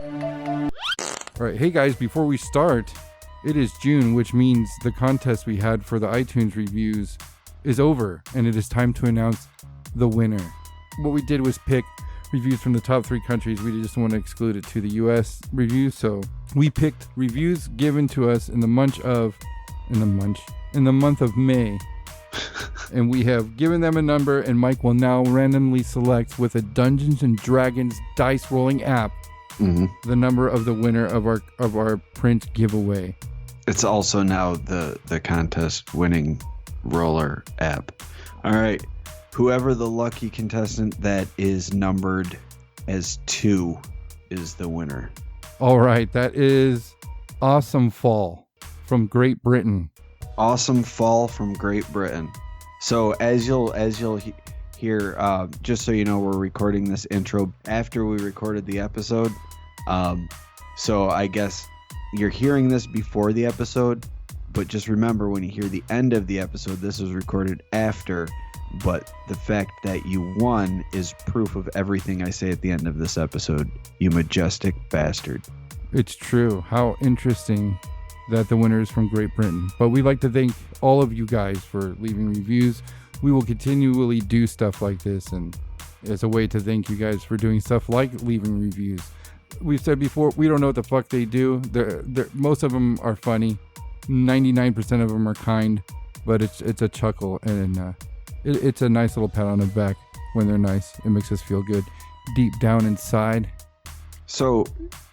All right, hey guys, before we start, it is June, which means the contest we had for the iTunes reviews is over, and it is time to announce the winner. What we did was pick reviews from the top 3 countries. We just want to exclude it to the US reviews, so we picked reviews given to us in the month of May. And we have given them a number, and Mike will now randomly select with a Dungeons and Dragons dice rolling app the number of the winner of our print giveaway. It's also now the contest winning roller app. All right. Whoever the lucky contestant that is numbered as 2 is the winner. All right. That is Awesome Fall from Great Britain. Awesome Fall from Great Britain. So as you'll hear, just so you know, we're recording this intro after we recorded the episode. So I guess you're hearing this before the episode, but just remember when you hear the end of the episode, this was recorded after. But the fact that you won is proof of everything I say at the end of this episode, you majestic bastard. It's true. How interesting that the winner is from Great Britain. But we'd like to thank all of you guys for leaving reviews. We will continually do stuff like this, and it's a way to thank you guys for doing stuff like leaving reviews. We've said before, we don't know what the fuck they do. Most of them are funny. 99% of them are kind, but it's a chuckle, and it's a nice little pat on the back when they're nice. It makes us feel good deep down inside. So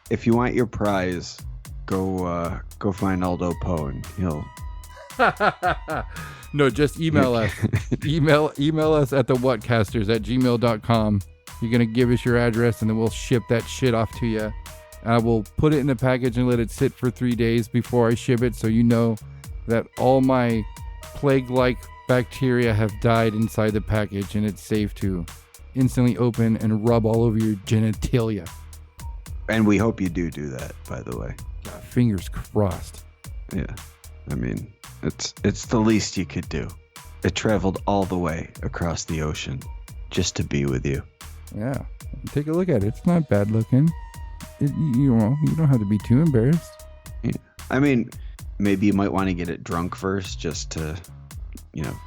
if you want your prize, go find Aldo Poe and he'll... No, just email us. email us at thewhatcasters@gmail.com. You're going to give us your address, and then we'll ship that shit off to you. I will put it in a package and let it sit for 3 days before I ship it, so you know that all my plague-like bacteria have died inside the package, and it's safe to instantly open and rub all over your genitalia. And we hope you do that, by the way. Fingers crossed. Yeah. I mean, it's the least you could do. It traveled all the way across the ocean just to be with you. Yeah. Take a look at it. It's not bad looking. You don't have to be too embarrassed. Yeah. I mean, maybe you might want to get it drunk first just to,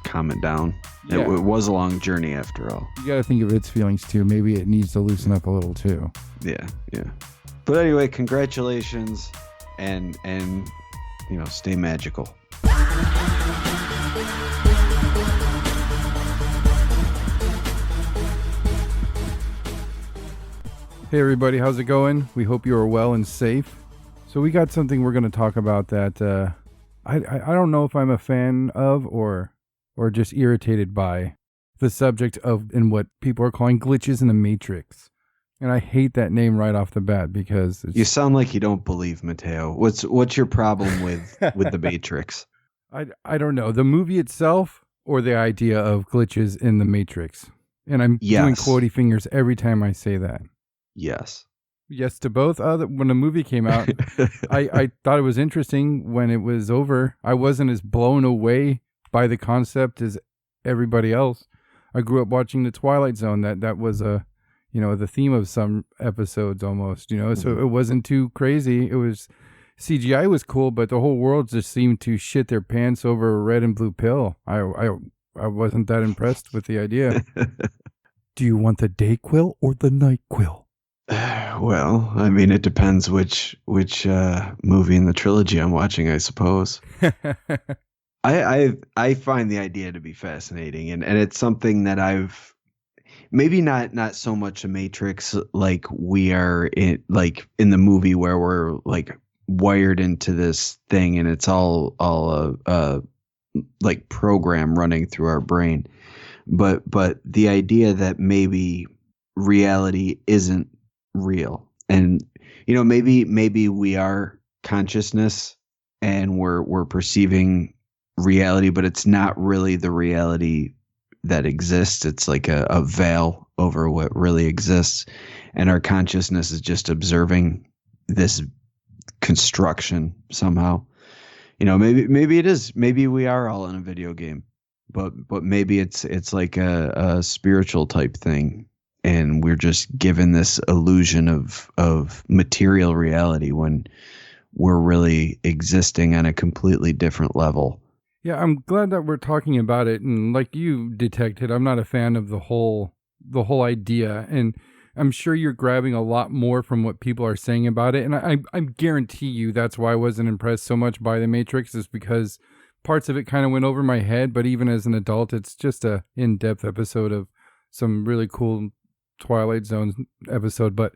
calm it down. Yeah. It was a long journey after all. You got to think of its feelings too. Maybe it needs to loosen up a little too. Yeah. But anyway, congratulations and stay magical. Hey everybody, how's it going? We hope you are well and safe. So we got something we're going to talk about that I don't know if I'm a fan of or just irritated by the subject of and what people are calling glitches in the Matrix. And I hate that name right off the bat because you sound like you don't believe, Mateo. What's your problem with the Matrix? I don't know. The movie itself or the idea of glitches in the Matrix. And I'm doing quotey fingers every time I say that. Yes. Yes to both. When the movie came out, I thought it was interesting. When it was over, I wasn't as blown away by the concept as everybody else. I grew up watching The Twilight Zone. That was the theme of some episodes almost, so it wasn't too crazy. It was CGI was cool, but the whole world just seemed to shit their pants over a red and blue pill. I wasn't that impressed with the idea. Do you want the day quill or the night quill? Well, I mean, it depends which movie in the trilogy I'm watching, I suppose. I find the idea to be fascinating, and it's something that I've maybe not so much a Matrix like we are in the movie where we're like wired into this thing and it's all like program running through our brain, but the idea that maybe reality isn't real, and maybe we are consciousness and we're perceiving reality, but it's not really the reality that exists. It's like a veil over what really exists, and our consciousness is just observing this construction somehow. Maybe it is. Maybe we are all in a video game, but maybe it's like a spiritual type thing, and we're just given this illusion of material reality when we're really existing on a completely different level. Yeah, I'm glad that we're talking about it. And like you detected, I'm not a fan of the whole idea. And I'm sure you're grabbing a lot more from what people are saying about it. And I guarantee you that's why I wasn't impressed so much by The Matrix, is because parts of it kind of went over my head. But even as an adult, it's just a in-depth episode of some really cool Twilight Zone episode. But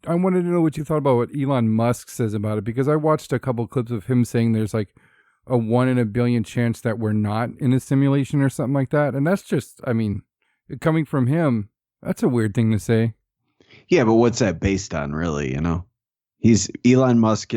I wanted to know what you thought about what Elon Musk says about it, because I watched a couple clips of him saying there's like a 1 in a billion chance that we're not in a simulation or something like that. And that's just, I mean, coming from him, that's a weird thing to say. Yeah, but what's that based on, really? He's Elon Musk.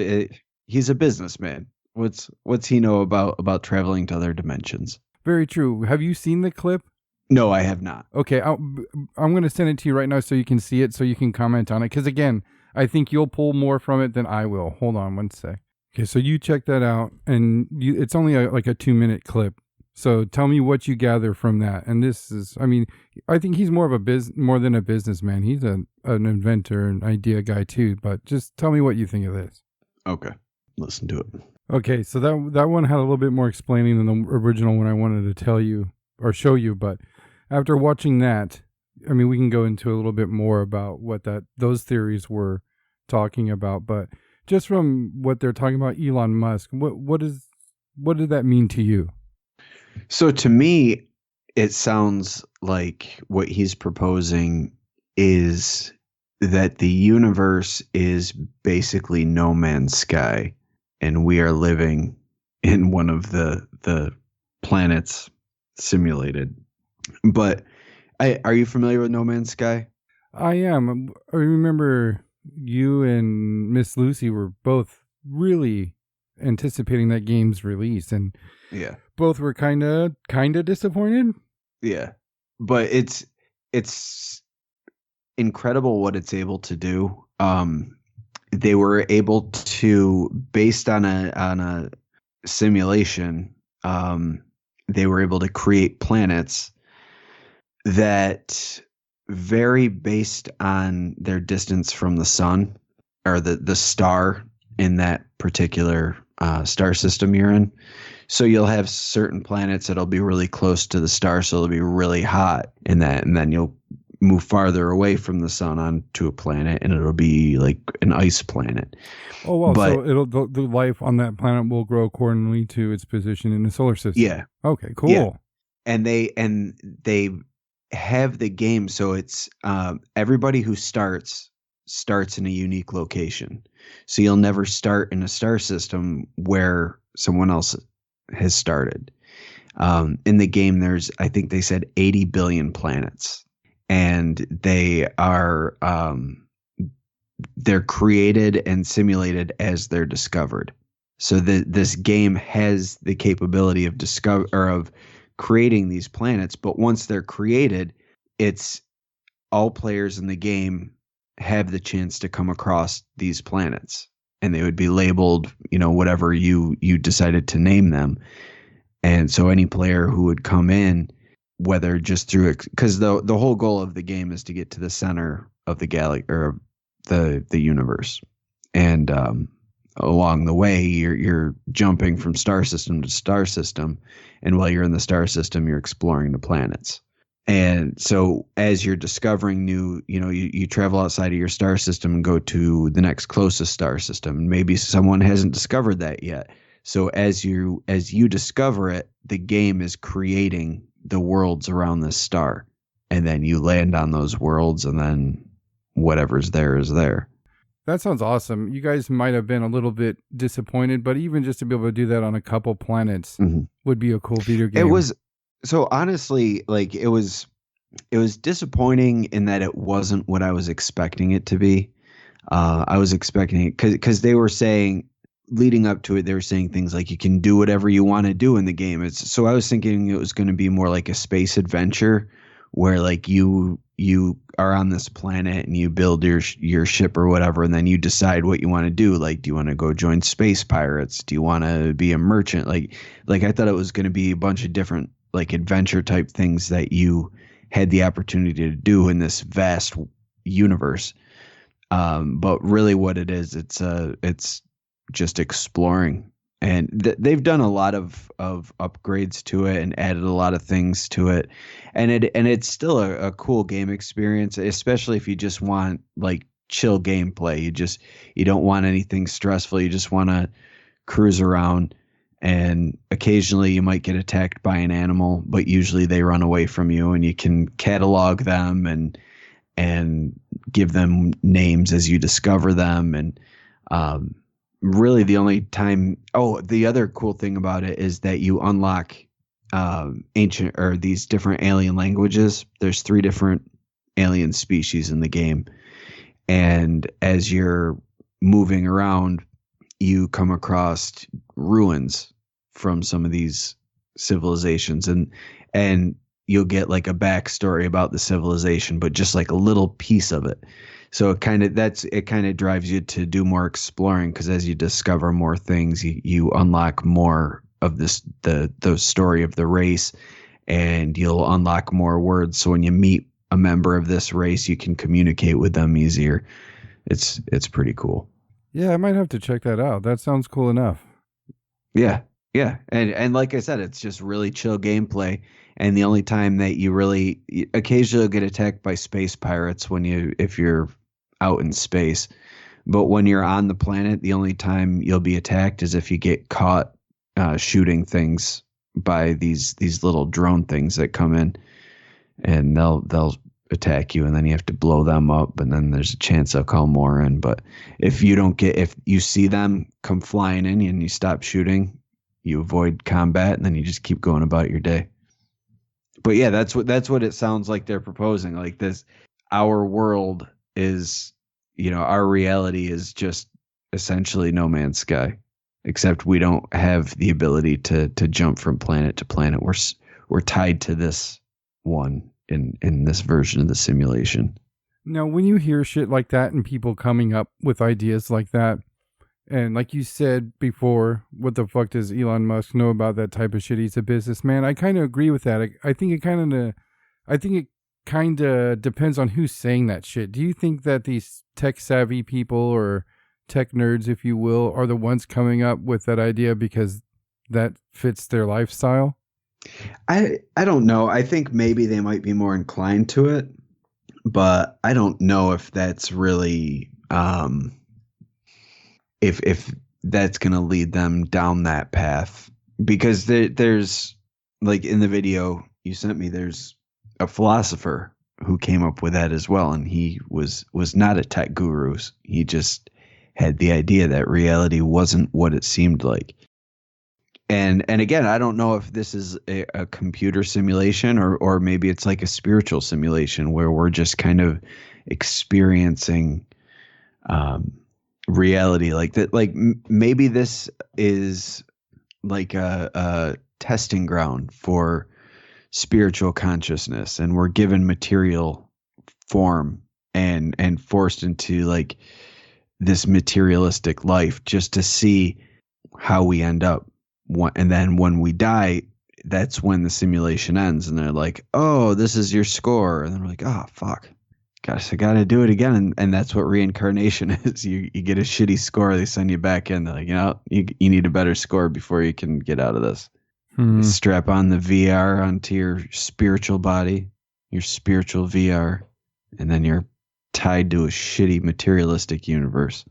He's a businessman. What's he know about traveling to other dimensions? Very true. Have you seen the clip? No, I have not. Okay, I'm going to send it to you right now so you can see it, so you can comment on it. Because again, I think you'll pull more from it than I will. Hold on one sec. Okay, so you check that out, and it's only like a 2-minute clip. So tell me what you gather from that. And this is, I mean, I think he's more than a businessman. He's an inventor, an idea guy too. But just tell me what you think of this. Okay, listen to it. Okay, so that one had a little bit more explaining than the original one I wanted to tell you or show you. But after watching that, I mean, we can go into a little bit more about what those theories were talking about. But just from what they're talking about, Elon Musk, what did that mean to you? So to me, it sounds like what he's proposing is that the universe is basically no man's sky, and we are living in one of the planets simulated. But are you familiar with No Man's Sky? I am. I remember you and Miss Lucy were both really anticipating that game's release, and Yeah. both were kind of disappointed. Yeah. But it's incredible what it's able to do. They were able to, based on a simulation, they were able to create planets that vary based on their distance from the sun, or the star in that particular star system you're in. So you'll have certain planets that'll be really close to the star, so it'll be really hot in that, and then you'll move farther away from the sun onto a planet, and it'll be like an ice planet. Oh wow! But, so the life on that planet will grow accordingly to its position in the solar system. Yeah. Okay. Cool. Yeah. And they have the game, so it's everybody who starts in a unique location. So you'll never start in a star system where someone else has started. In the game, there's, I think they said 80 billion planets, and they are they're created and simulated as they're discovered. So this game has the capability of of creating these planets, but once they're created, it's all players in the game have the chance to come across these planets, and they would be labeled, whatever you decided to name them. And so any player who would come in, whether just through, because the whole goal of the game is to get to the center of the galaxy, or the universe, and along the way you're jumping from star system to star system, and while you're in the star system, you're exploring the planets. And so as you're discovering new, you travel outside of your star system and go to the next closest star system, and maybe someone hasn't discovered that yet. So as you discover it, the game is creating the worlds around this star, and then you land on those worlds, and then whatever's there is there. That sounds awesome. You guys might have been a little bit disappointed, but even just to be able to do that on a couple planets would be a cool video game. It was, so honestly, like it was disappointing in that it wasn't what I was expecting it to be. I was expecting it because they were saying, leading up to it, they were saying things like you can do whatever you want to do in the game. So I was thinking it was going to be more like a space adventure, where like you are on this planet and you build your ship or whatever, and then you decide what you want to do. Like, do you want to go join space pirates? Do you want to be a merchant? Like I thought it was going to be a bunch of different like adventure type things that you had the opportunity to do in this vast universe. But really what it is, it's just exploring. And they've done a lot of upgrades to it and added a lot of things to it. And it's still a cool game experience, especially if you just want like chill gameplay. You don't want anything stressful. You just want to cruise around, and occasionally you might get attacked by an animal, but usually they run away from you, and you can catalog them and give them names as you discover them. And really the only time, the other cool thing about it is that you unlock ancient or these different alien languages. There's 3 different alien species in the game. And as you're moving around, you come across ruins from some of these civilizations, and you'll get like a backstory about the civilization, but just like a little piece of it. So it kind of drives you to do more exploring, because as you discover more things, you unlock more of the story of the race, and you'll unlock more words. So when you meet a member of this race, you can communicate with them easier. It's pretty cool. Yeah, I might have to check that out. That sounds cool enough. Yeah. Yeah. And like I said, it's just really chill gameplay. And the only time that you occasionally get attacked by space pirates if you're out in space. But when you're on the planet, the only time you'll be attacked is if you get caught shooting things by these little drone things that come in, and they'll attack you, and then you have to blow them up, and then there's a chance they'll call more in. But if you see them come flying in and you stop shooting, you avoid combat, and then you just keep going about your day. But yeah, that's what it sounds like they're proposing. Like this, our world is, our reality is just essentially No Man's Sky, except we don't have the ability to jump from planet to planet. We're tied to this one in this version of the simulation. Now, when you hear shit like that and people coming up with ideas like that, and like you said before, what the fuck does Elon Musk know about that type of shit? He's a businessman. I kind of agree with that. I think it kind of depends on who's saying that shit. Do you think that these tech savvy people, or tech nerds, if you will, are the ones coming up with that idea because that fits their lifestyle? I don't know. I think maybe they might be more inclined to it, but I don't know if that's really if that's going to lead them down that path, because there's like in the video you sent me, there's a philosopher who came up with that as well, and he was not a tech guru. He just had the idea that reality wasn't what it seemed like. And again, I don't know if this is a computer simulation or maybe it's like a spiritual simulation where we're just kind of experiencing reality like that. Like maybe this is like a testing ground for spiritual consciousness, and we're given material form and forced into like this materialistic life just to see how we end up. And then when we die, that's when the simulation ends, and they're like, oh, this is your score. And then we're like, oh, fuck. Gosh, I got to do it again. And that's what reincarnation is. You get a shitty score, they send you back in. They're like, you need a better score before you can get out of this. You strap on the VR onto your spiritual body, your spiritual VR, and then you're tied to a shitty materialistic universe.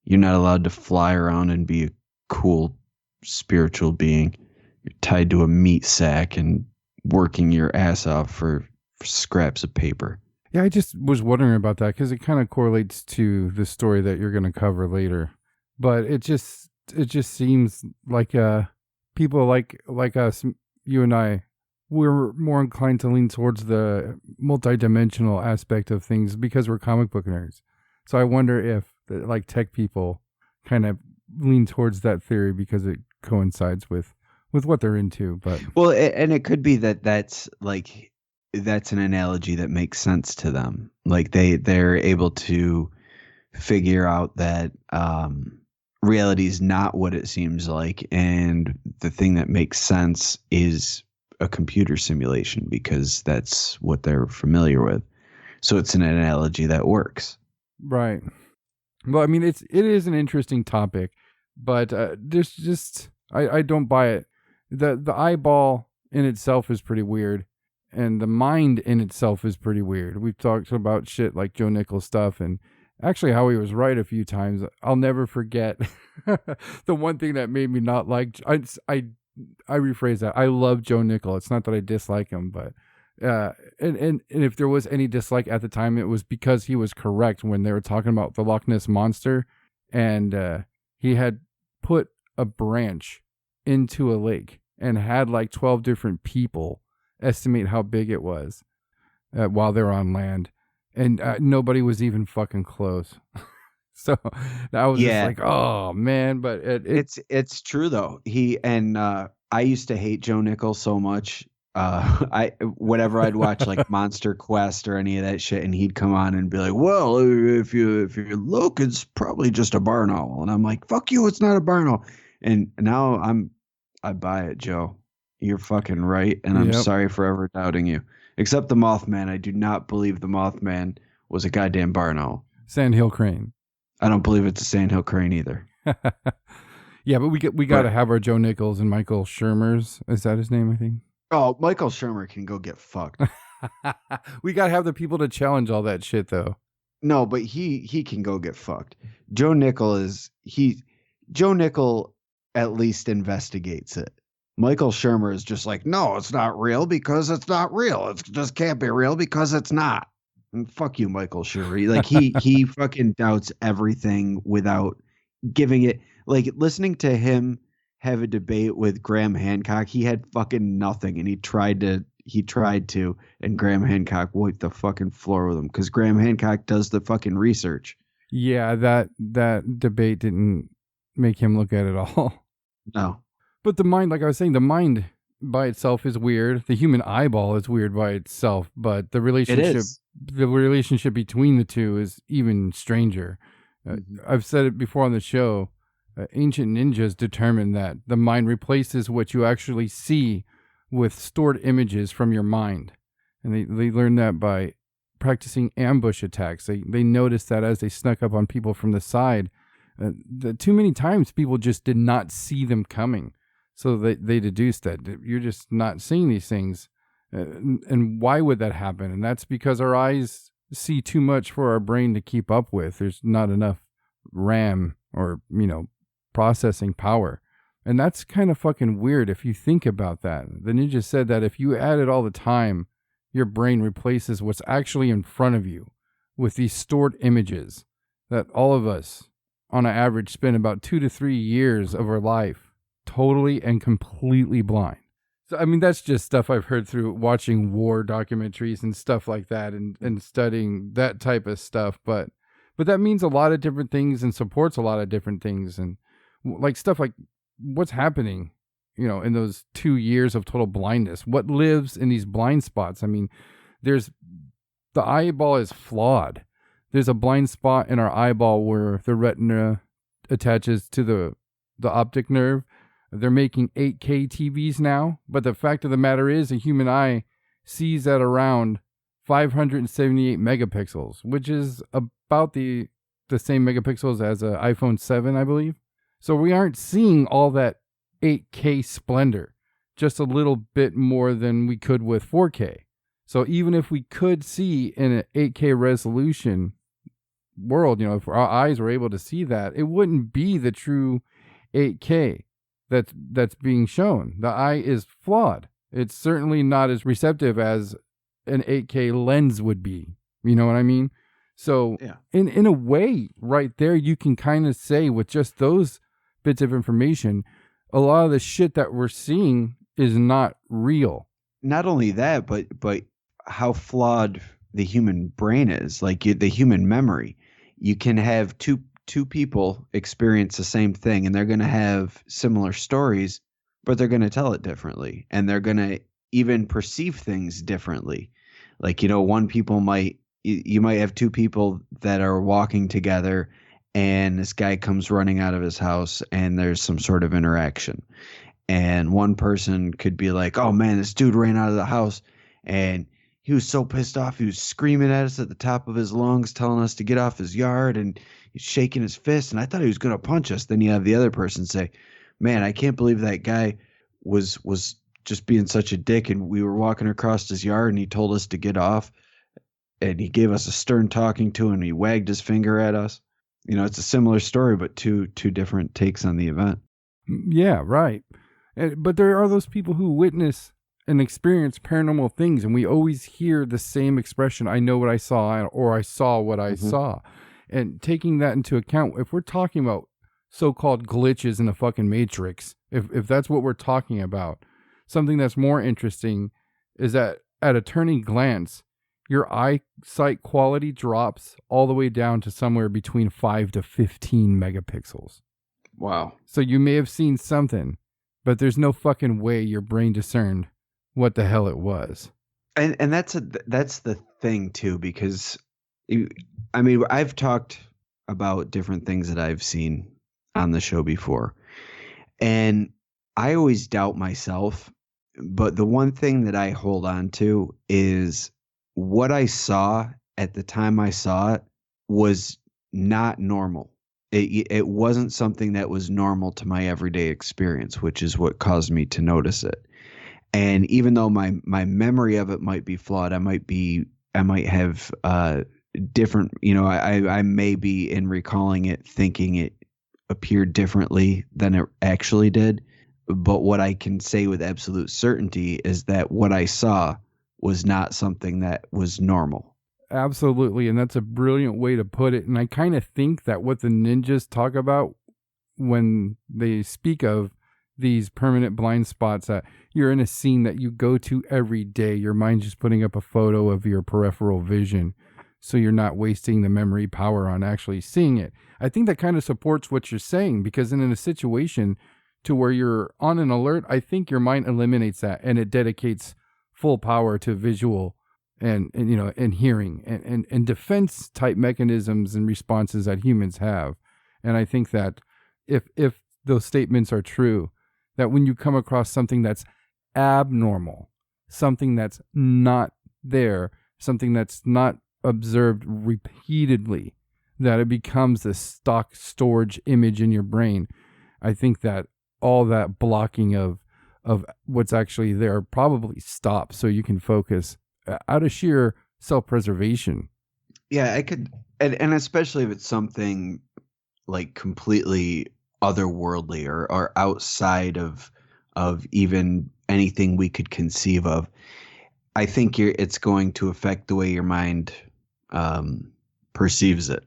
You're not allowed to fly around and be a cool spiritual being. You're tied to a meat sack and working your ass off for scraps of paper. Yeah, I just was wondering about that because it kind of correlates to the story that you're going to cover later. But it just seems like people like us, you and I, we're more inclined to lean towards the multidimensional aspect of things because we're comic book nerds. So I wonder if like tech people kind of lean towards that theory because it coincides with what they're into. But well, and it could be that's an analogy that makes sense to them. Like they're able to figure out that reality is not what it seems like, and the thing that makes sense is a computer simulation because that's what they're familiar with. So it's an analogy that works. Right. Well, I mean, it is an interesting topic, but there's just I don't buy it. The eyeball in itself is pretty weird, and the mind in itself is pretty weird. We've talked about shit like Joe Nichols stuff, and actually how he was right a few times. I'll never forget the one thing that made me not like. I rephrase that. I love Joe Nichols. It's not that I dislike him, but and if there was any dislike at the time, it was because he was correct when they were talking about the Loch Ness monster, and he had put a branch into a lake and had like 12 different people estimate how big it was while they're on land, and nobody was even fucking close. So I was just like, oh man, but it's true though. I used to hate Joe Nichols so much. Whenever I'd watch like Monster Quest or any of that shit, and he'd come on and be like, "Well, if you look, it's probably just a barn owl," and I'm like, "Fuck you, it's not a barn owl." And now I buy it, Joe. You're fucking right, and I'm sorry for ever doubting you. Except the Mothman, I do not believe the Mothman was a goddamn barn owl. Sandhill crane. I don't believe it's a sandhill crane either. Yeah, but we got to have our Joe Nichols and Michael Shermer's. Is that his name? I think. Oh, Michael Shermer can go get fucked. We got to have the people to challenge all that shit, though. No, but he can go get fucked. Joe Nichol Joe Nichol at least investigates it. Michael Shermer is just like, no, it's not real because it's not real. It just can't be real because it's not. And fuck you, Michael Shermer. Like he fucking doubts everything without giving it. Like listening to him have a debate with Graham Hancock, he had fucking nothing, and he tried to, and Graham Hancock wiped the fucking floor with him because Graham Hancock does the fucking research. Yeah, that debate didn't make him look at it all. No. But the mind, like I was saying, the mind by itself is weird. The human eyeball is weird by itself, but the relationship between the two is even stranger. I've said it before on the show. Ancient ninjas determined that the mind replaces what you actually see with stored images from your mind. And they learned that by practicing ambush attacks. They noticed that as they snuck up on people from the side, too many times people just did not see them coming. So they deduced that you're just not seeing these things. And why would that happen? And that's because our eyes see too much for our brain to keep up with. There's not enough RAM or, processing power. And that's kind of fucking weird if you think about that. The ninja said that if you add it all the time, your brain replaces what's actually in front of you with these stored images that all of us on an average spend about 2 to 3 years of our life totally and completely blind. So, I mean, that's just stuff I've heard through watching war documentaries and stuff like that and studying that type of stuff. But that means a lot of different things and supports a lot of different things. And like stuff like what's happening, in those 2 years of total blindness, what lives in these blind spots. I mean, the eyeball is flawed. There's a blind spot in our eyeball where the retina attaches to the optic nerve. They're making 8K TVs now, but the fact of the matter is the human eye sees at around 578 megapixels, which is about the same megapixels as an iPhone 7, I believe. So we aren't seeing all that 8K splendor, just a little bit more than we could with 4K. So even if we could see in an 8K resolution world, if our eyes were able to see that, it wouldn't be the true 8K that's being shown. The eye is flawed. It's certainly not as receptive as an 8K lens would be. You know what I mean? So yeah. In a way, right there, you can kind of say with just those bits of information, a lot of the shit that we're seeing is not real. Not only that, but how flawed the human brain is, like the human memory. You can have two people experience the same thing, and they're going to have similar stories, but they're going to tell it differently, and they're going to even perceive things differently. Like, you might have two people that are walking together, and this guy comes running out of his house, and there's some sort of interaction. And one person could be like, oh man, this dude ran out of the house and he was so pissed off. He was screaming at us at the top of his lungs, telling us to get off his yard, and he's shaking his fist. And I thought he was going to punch us. Then you have the other person say, man, I can't believe that guy was just being such a dick. And we were walking across his yard and he told us to get off, and he gave us a stern talking to, and he wagged his finger at us. It's a similar story, but two different takes on the event. Yeah, right. But there are those people who witness and experience paranormal things, and we always hear the same expression, I know what I saw, or I saw what I saw. And taking that into account, if we're talking about so-called glitches in the fucking Matrix, if that's what we're talking about, something that's more interesting is that at a turning glance, your eyesight quality drops all the way down to somewhere between 5 to 15 megapixels. Wow. So you may have seen something, but there's no fucking way your brain discerned what the hell it was. And that's the thing too, because I've talked about different things that I've seen on the show before, and I always doubt myself. But the one thing that I hold on to is what I saw at the time I saw it was not normal. It wasn't something that was normal to my everyday experience, which is what caused me to notice it. And even though my memory of it might be flawed, I might have different, I may be, in recalling it, thinking it appeared differently than it actually did. But what I can say with absolute certainty is that what I saw was not something that was normal. Absolutely, and that's a brilliant way to put it. And I kind of think that what the ninjas talk about when they speak of these permanent blind spots, that you're in a scene that you go to every day, your mind's just putting up a photo of your peripheral vision, so you're not wasting the memory power on actually seeing it. I think that kind of supports what you're saying, because in a situation to where you're on an alert, I think your mind eliminates that and it dedicates full power to visual and hearing and defense type mechanisms and responses that humans have. And I think that if those statements are true, that when you come across something that's abnormal, something that's not there, something that's not observed repeatedly, that it becomes the stock storage image in your brain. I think that all that blocking of what's actually there probably stops, so you can focus out of sheer self-preservation. Yeah, I could, and especially if it's something like completely otherworldly or outside of even anything we could conceive of. I think it's going to affect the way your mind perceives it,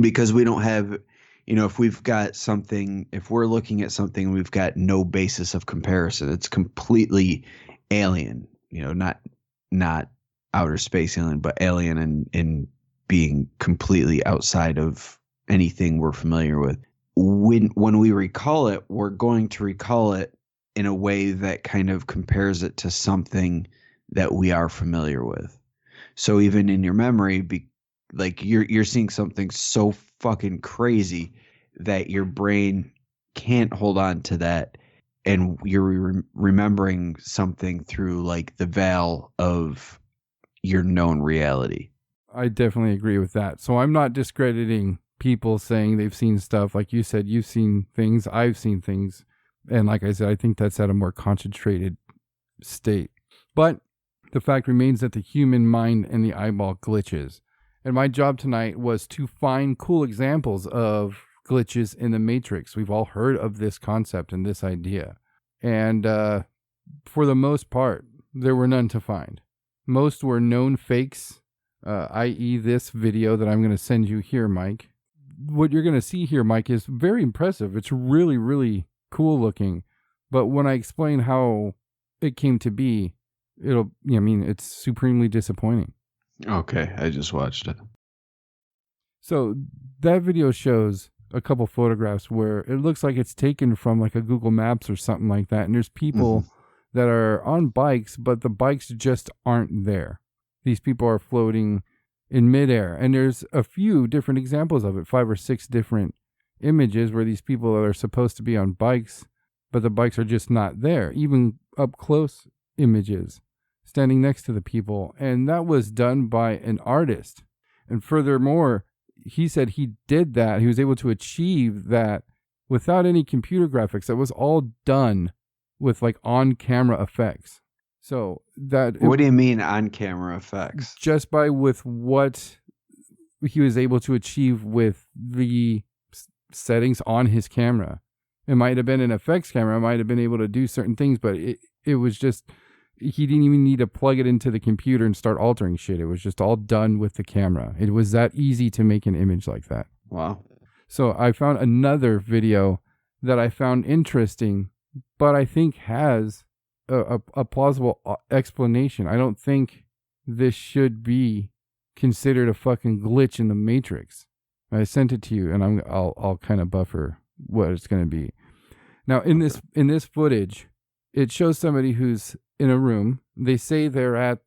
because we don't have, if we've got something, if we're looking at something, we've got no basis of comparison. It's completely alien, not outer space alien, but alien in being completely outside of anything we're familiar with. When we recall it, we're going to recall it in a way that kind of compares it to something that we are familiar with. So even in your memory, like you're seeing something so fucking crazy that your brain can't hold on to that, and you're remembering something through like the veil of your known reality. I definitely agree with that. So I'm not discrediting people saying they've seen stuff. Like you said, you've seen things, I've seen things. And like I said, I think that's at a more concentrated state. But the fact remains that the human mind and the eyeball glitches. And my job tonight was to find cool examples of glitches in the Matrix. We've all heard of this concept and this idea. And for the most part, there were none to find. Most were known fakes, i.e. this video that I'm going to send you here, Mike. What you're going to see here, Mike, is very impressive. It's really, really cool looking. But when I explain how it came to be, it's supremely disappointing. Okay, I just watched it. So that video shows a couple photographs where it looks like it's taken from like a Google Maps or something like that. And there's people that are on bikes, but the bikes just aren't there. These people are floating in midair. And there's a few different examples of it, 5 or 6 different images where these people that are supposed to be on bikes but the bikes are just not there. Even up close images, standing next to the people. And that was done by an artist. And furthermore, he said he did that. He was able to achieve that without any computer graphics. That was all done with like on-camera effects. So what do you mean on-camera effects? Just with what he was able to achieve with the settings on his camera. It might have been an effects camera. It might have been able to do certain things, but it was just, he didn't even need to plug it into the computer and start altering shit. It was just all done with the camera. It was that easy to make an image like that. Wow. So I found another video that I found interesting, but I think has a plausible explanation. I don't think this should be considered a fucking glitch in the Matrix. I sent it to you, and I'll kind of buffer what it's going to be. Now, in this footage, it shows somebody who's in a room. They say they're at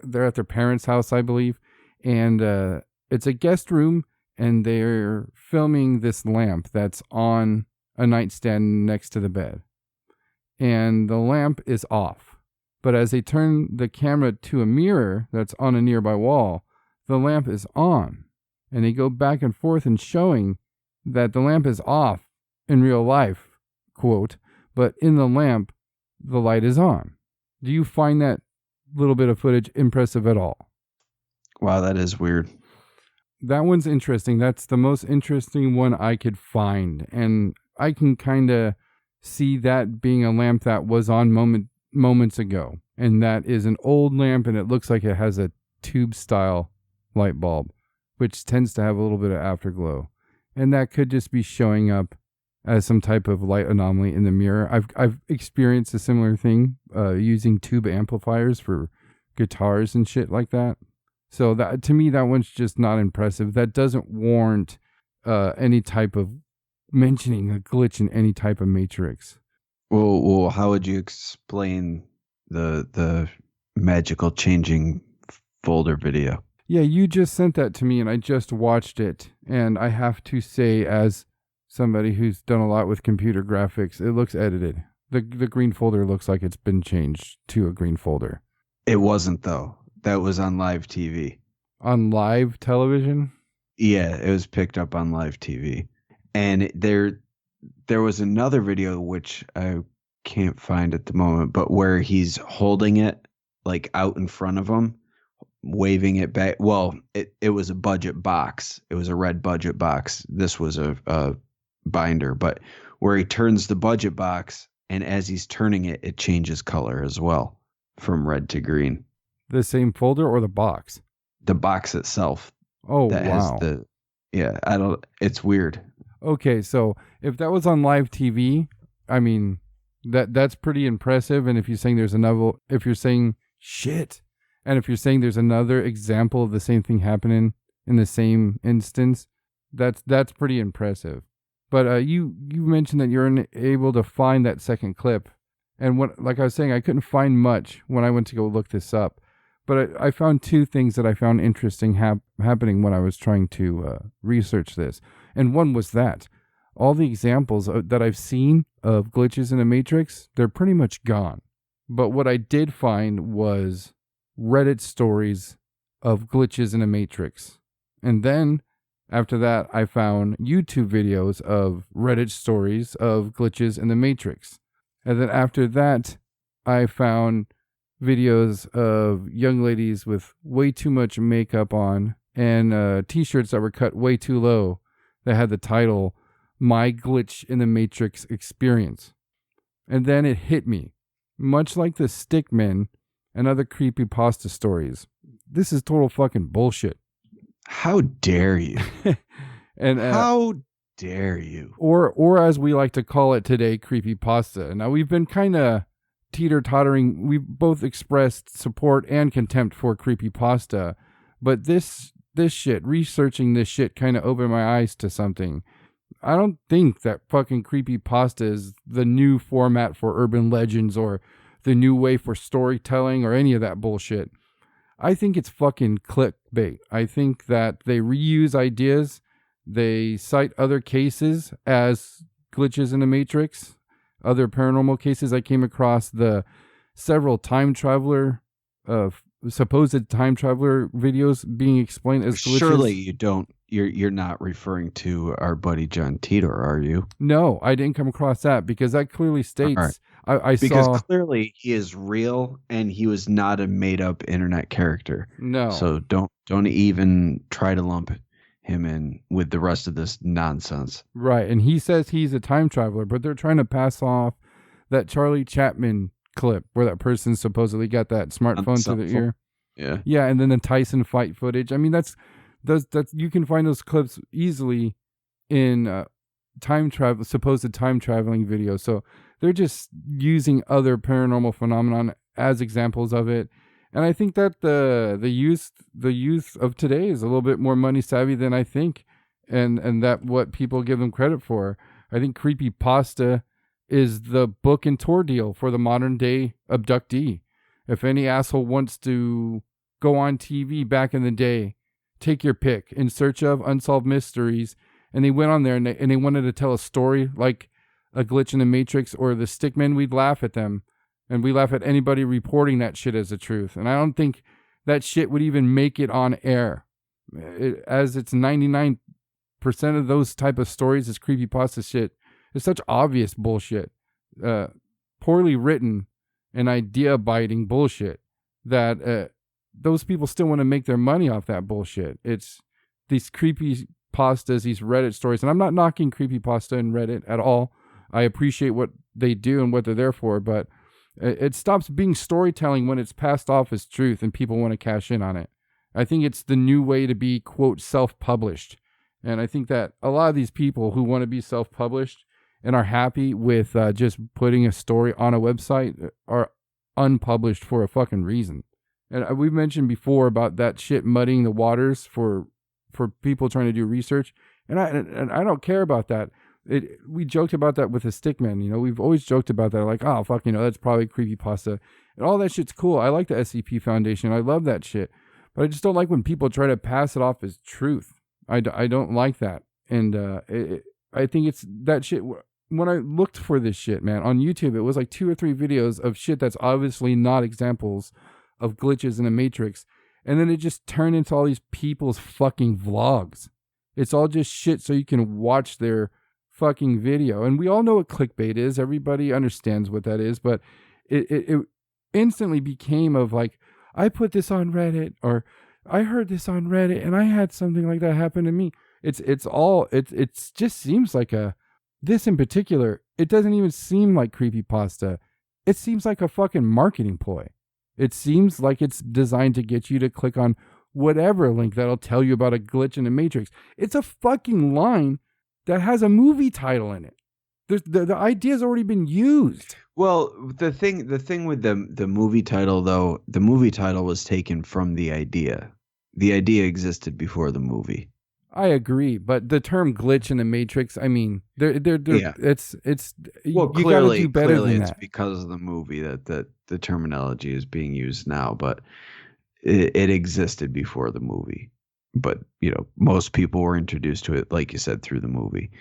their parents' house, I believe, and it's a guest room, and they're filming this lamp that's on a nightstand next to the bed. And the lamp is off. But as they turn the camera to a mirror that's on a nearby wall, the lamp is on. And they go back and forth in showing that the lamp is off in real life, quote, but in the lamp, the light is on. Do you find that little bit of footage impressive at all? Wow, that is weird. That one's interesting. That's the most interesting one I could find. And I can kind of see that being a lamp that was on moments ago. And that is an old lamp, and it looks like it has a tube-style light bulb, which tends to have a little bit of afterglow. And that could just be showing up as some type of light anomaly in the mirror. I've experienced a similar thing using tube amplifiers for guitars and shit like that. So that, to me, that one's just not impressive. That doesn't warrant any type of mentioning a glitch in any type of Matrix. Well, how would you explain the magical changing folder video? Yeah, you just sent that to me, and I just watched it. And I have to say, as somebody who's done a lot with computer graphics, it looks edited. The green folder looks like it's been changed to a green folder. It wasn't, though. That was on live TV. On live television? Yeah, it was picked up on live TV. And there was another video, which I can't find at the moment, but where he's holding it like out in front of him, waving it back. Well, it was a budget box. It was a red budget box. This was a binder, but where he turns the budget box, and as he's turning it, it changes color as well from red to green. The same folder or the box? The box itself. Oh, that wow. Has it's weird. Okay, so if that was on live TV, I mean, that's pretty impressive. And if you're saying if you're saying shit, and if you're saying there's another example of the same thing happening in the same instance, that's pretty impressive. But you mentioned that you're unable to find that second clip. And like I was saying, I couldn't find much when I went to go look this up. But I found two things that I found interesting happening when I was trying to research this. And one was that all the examples that I've seen of glitches in a Matrix, they're pretty much gone. But what I did find was Reddit stories of glitches in a Matrix. And then after that, I found YouTube videos of Reddit stories of glitches in the Matrix. And then after that, I found videos of young ladies with way too much makeup on and t-shirts that were cut way too low that had the title, My Glitch in the Matrix Experience. And then it hit me. Much like the Stickmen and other creepypasta stories, this is total fucking bullshit. How dare you? And how dare you? Or as we like to call it today, creepypasta. Now, we've been kind of teeter-tottering. We've both expressed support and contempt for creepypasta, but this shit, researching this shit, kind of opened my eyes to something. I don't think that fucking creepypasta is the new format for urban legends or the new way for storytelling or any of that bullshit. I think it's fucking clickbait. I think that they reuse ideas. They cite other cases as glitches in the Matrix. other paranormal cases. I came across the several supposed time traveler videos being explained as glitches. Surely you don't. You're not referring to our buddy John Titor, are you? No, I didn't come across that because that clearly states I Because saw. clearly he is real and he was not a made up internet character. No. So don't even try to lump him in with the rest of this nonsense. Right. And he says he's a time traveler, but they're trying to pass off that Charlie Chapman clip where that person supposedly got that smartphone to the ear. Yeah. Yeah, and then the Tyson fight footage. I mean, that's you can find those clips easily in supposed time traveling videos. So they're just using other paranormal phenomenon as examples of it. And I think that the youth of today is a little bit more money savvy than I think, and that what people give them credit for. I think creepypasta is the book and tour deal for the modern day abductee. If any asshole wants to go on TV back in the day, take your pick, in search of unsolved mysteries, and they went on there and they wanted to tell a story like a glitch in the Matrix or the Stickmen, we'd laugh at them. And we laugh at anybody reporting that shit as the truth. And I don't think that shit would even make it on air. As it's 99% of those type of stories is creepypasta shit. It's such obvious bullshit. Poorly written and idea-biting bullshit that those people still want to make their money off that bullshit. It's these creepypastas, these Reddit stories. And I'm not knocking creepypasta and Reddit at all. I appreciate what they do and what they're there for, but it stops being storytelling when it's passed off as truth and people want to cash in on it. I think it's the new way to be, quote, self-published. And I think that a lot of these people who want to be self-published and are happy with just putting a story on a website are unpublished for a fucking reason. And we've mentioned before about that shit muddying the waters for people trying to do research. And I don't care about that. We joked about that with the Stickman. You know, we've always joked about that. Like, oh, fuck, you know, that's probably creepypasta. And all that shit's cool. I like the SCP Foundation. I love that shit. But I just don't like when people try to pass it off as truth. I don't like that. And I think it's that shit. When I looked for this shit, man, on YouTube, it was like 2 or 3 videos of shit that's obviously not examples of glitches in the Matrix. And then it just turned into all these people's fucking vlogs. It's all just shit so you can watch their fucking video. And we all know what clickbait is. Everybody understands what that is. But it instantly became of like, I put this on Reddit, or I heard this on Reddit and I had something like that happen to me. It's just seems like this in particular, it doesn't even seem like creepypasta. It seems like a fucking marketing ploy. It seems like it's designed to get you to click on whatever link that'll tell you about a glitch in the Matrix. It's a fucking line that has a movie title in it. The idea's already been used. Well, the thing with the movie title, though, the movie title was taken from the idea. The idea existed before the movie. I agree, but the term glitch in the Matrix, I mean, yeah. It's well, you gotta do better than it's that. because of the movie that the terminology is being used now, but it existed before the movie. But, you know, most people were introduced to it, like you said, through the movie.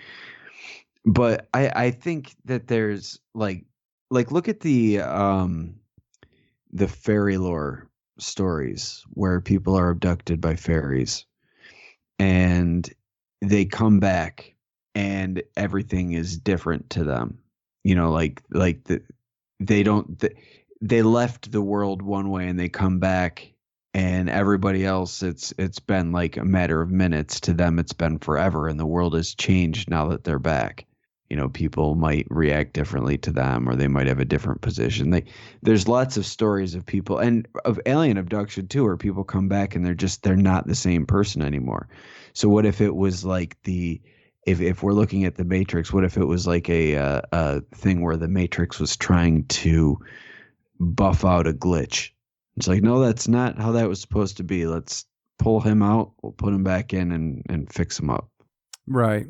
But I think that there's like look at the fairy lore stories where people are abducted by fairies and they come back and everything is different to them. You know, they left the world one way and they come back, and everybody else, it's been like a matter of minutes. To them, it's been forever, and the world has changed now that they're back. You know, people might react differently to them, or they might have a different position. There's lots of stories of people, and of alien abduction too, where people come back and they're not the same person anymore. So what if it was like if we're looking at the Matrix, what if it was like a thing where the Matrix was trying to buff out a glitch? It's like, no, that's not how that was supposed to be. Let's pull him out. We'll put him back in and fix him up. Right.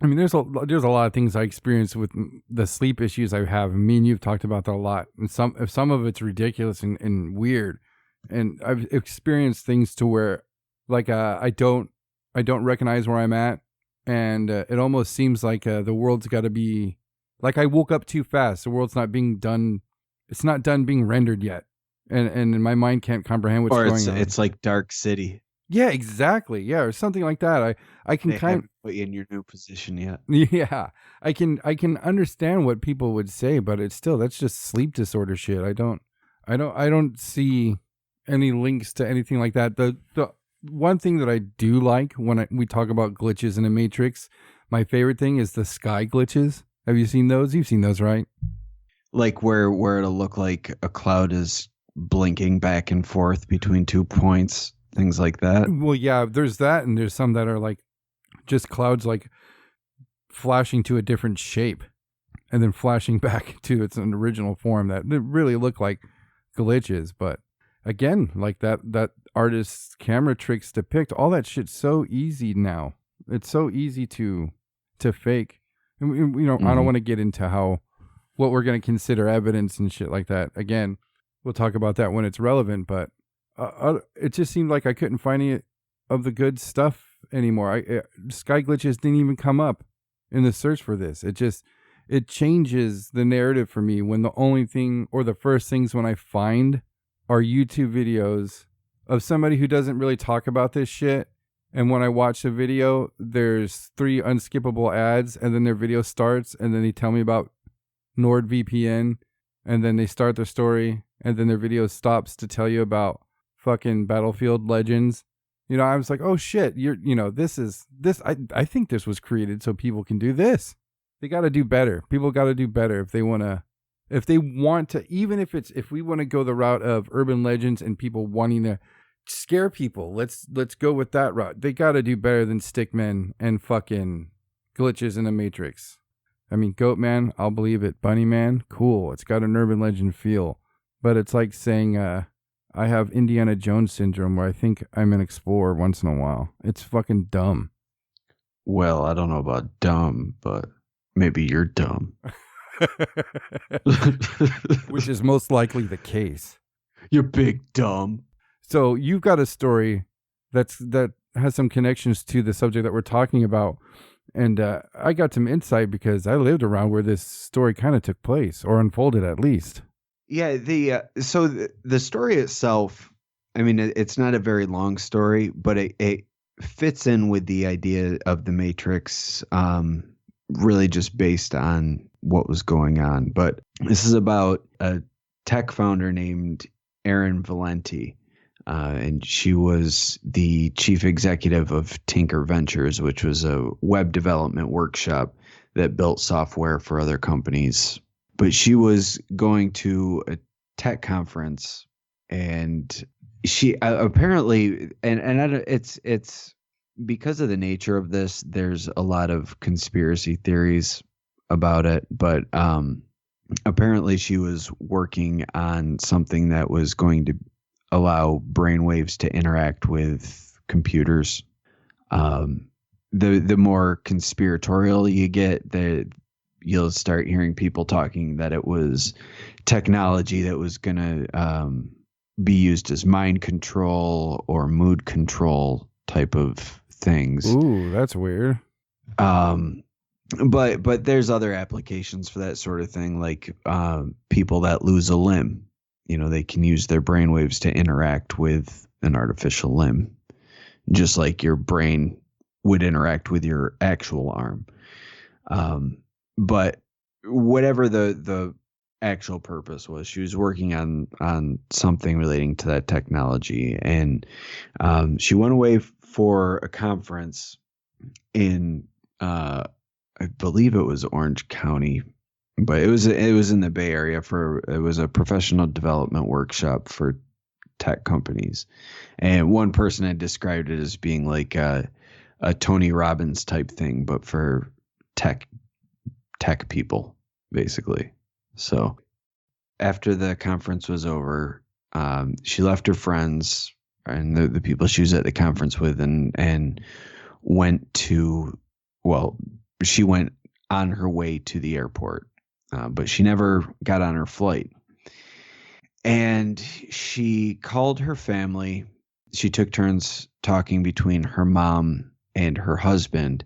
I mean, there's a lot of things I experience with the sleep issues I have. Me and you've talked about that a lot. And some of it's ridiculous and weird. And I've experienced things to where, like, I don't recognize where I'm at, and it almost seems like the world's got to be Like I woke up too fast. The world's not being done. It's not done being rendered yet. And my mind can't comprehend what's Or going on. it's like Dark City. Yeah, exactly. Yeah, or something like that. I can They haven't put you in your new position yet. yeah, I can understand what people would say, but it's still, that's just sleep disorder shit. I don't see any links to anything like that. The one thing that I do like when we talk about glitches in a matrix, my favorite thing is the sky glitches. Have you seen those? You've seen those, right? Like where it'll look like a cloud is blinking back and forth between 2 points, things like that. Well, yeah, there's that, and there's some that are like just clouds like flashing to a different shape and then flashing back to its original form that really look like glitches. But again, like that artist's camera tricks depict all that shit's so easy now. It's so easy to fake. And I don't want to get into what we're going to consider evidence and shit like that. Again, we'll talk about that when it's relevant, but it just seemed like I couldn't find any of the good stuff anymore. Sky glitches didn't even come up in the search for this. It changes the narrative for me when the only thing or the first things when I find are YouTube videos of somebody who doesn't really talk about this shit. And when I watch the video, there's 3 unskippable ads, and then their video starts, and then they tell me about NordVPN, and then they start their story, and then their video stops to tell you about fucking Battlefield Legends. I was like, oh shit, I think this was created so people can do this. They got to do better. People got to do better if they want to, even if we want to go the route of urban legends and people wanting to scare people, let's go with that route. They got to do better than Stickmen and fucking glitches in a matrix. I mean, Goat Man, I'll believe it. Bunny Man, cool. It's got an urban legend feel, but it's like saying, I have Indiana Jones syndrome where I think I'm an explorer once in a while. It's fucking dumb. Well, I don't know about dumb, but maybe you're dumb. Which is most likely the case. You're big dumb. So you've got a story that has some connections to the subject that we're talking about. And I got some insight because I lived around where this story kind of took place, or unfolded at least. Yeah, the story itself, I mean, it's not a very long story, but it fits in with the idea of the Matrix, really just based on what was going on. But this is about a tech founder named Erin Valenti, and she was the chief executive of Tinker Ventures, which was a web development workshop that built software for other companies. But she was going to a tech conference, and she apparently, it's because of the nature of this, there's a lot of conspiracy theories about it. But apparently, she was working on something that was going to allow brainwaves to interact with computers. The more conspiratorial you get, you'll start hearing people talking that it was technology that was going to be used as mind control or mood control type of things. Ooh, that's weird. But there's other applications for that sort of thing, like people that lose a limb. They can use their brainwaves to interact with an artificial limb, just like your brain would interact with your actual arm. But whatever the actual purpose was, she was working on something relating to that technology. And she went away for a conference in, I believe it was Orange County, but it was in the Bay Area. It was a professional development workshop for tech companies. And one person had described it as being like a Tony Robbins type thing, but for tech people, basically. So after the conference was over, she left her friends and the people she was at the conference with and went to, she went on her way to the airport, but she never got on her flight. And she called her family. She took turns talking between her mom and her husband.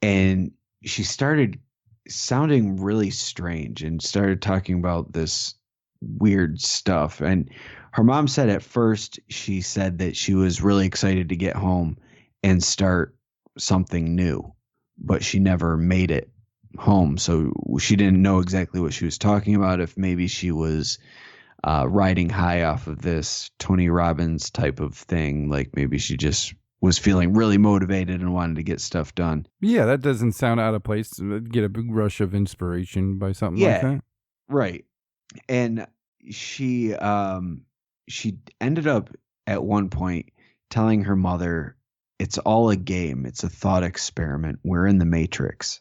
And she started sounding really strange and started talking about this weird stuff. And her mom said at first, she said that she was really excited to get home and start something new, but she never made it home. So she didn't know exactly what she was talking about, if maybe she was riding high off of this Tony Robbins type of thing. Like maybe she just was feeling really motivated and wanted to get stuff done. Yeah, that doesn't sound out of place. Get a big rush of inspiration by something like Yeah, that. right. And she ended up at one point telling her mother, it's all a game, it's a thought experiment, we're in the Matrix.